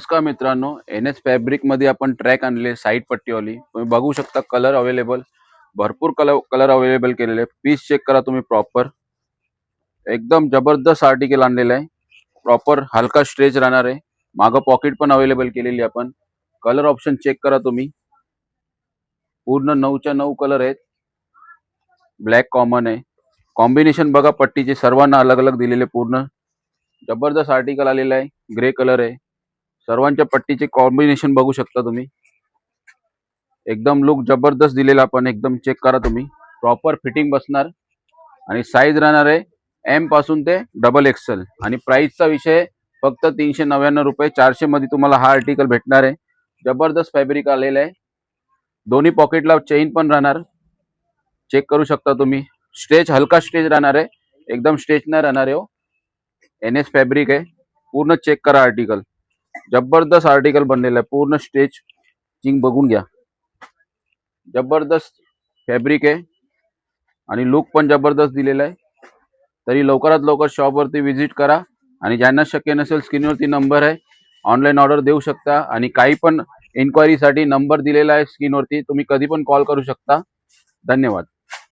नमस्कार मित्रांनो, N S fabric मध्ये आपण ट्रॅक आणले साईड पट्टीवाली. तुम्ही बघू शकता कलर अवेलेबल, भरपूर कलर अवेलेबल केलेले. पीस चेक करा तुम्ही प्रॉपर. एकदम जबरदस्त आर्टिकल आणलेला आहे. प्रॉपर हलका स्ट्रेच राहणार आहे. मागं पॉकेट पण अवेलेबल केलेली आपण. कलर ऑप्शन चेक करा तुम्ही. पूर्ण 9च्या 9 कलर आहेत. ब्लॅक कॉमन आहे. कॉम्बिनेशन बघा पट्टीचे सर्वांना अलग अलग दिलेले. पूर्ण जबरदस्त आर्टिकल आलेला आहे. ग्रे कलर आहे. सर्वांच्या पट्टीचे कॉम्बिनेशन बघू शकता तुम्ही. एकदम लुक जबरदस्त दिलेला आपण. एकदम चेक करा तुम्ही. प्रॉपर फिटिंग बसणार आणि साईज राहणार आहे एम पासून ते XXL. आणि प्राइसचा विषय फक्त 399 रुपये. 400 मध्ये तुम्हाला हा आर्टिकल भेटणार आहे. जबरदस्त फॅब्रिक आलेलं आहे. दोन्ही पॉकेटला चेन पण राहणार. चेक करू शकता तुम्ही. स्ट्रेच हलका स्ट्रेच राहणार आहे. एकदम स्ट्रेच नाही राहणार आहे. एन एस फॅब्रिक आहे. पूर्ण चेक करा आर्टिकल. जबरदस्त आर्टिकल बनलेला आहे. पूर्ण स्टिचिंग बघून घ्या. जबरदस्त फॅब्रिक आहे आणि लुक पण जबरदस्त दिलेला आहे. तरी लवकरात लवकर शॉपवरती व्हिजिट करा. आणि ज्यांना शक्य नसेल स्क्रीनवरती नंबर आहे, ऑनलाईन ऑर्डर देऊ शकता. आणि काही पण इन्क्वायरीसाठी नंबर दिलेला आहे स्क्रीनवरती. तुम्ही कधी पण कॉल करू शकता. धन्यवाद.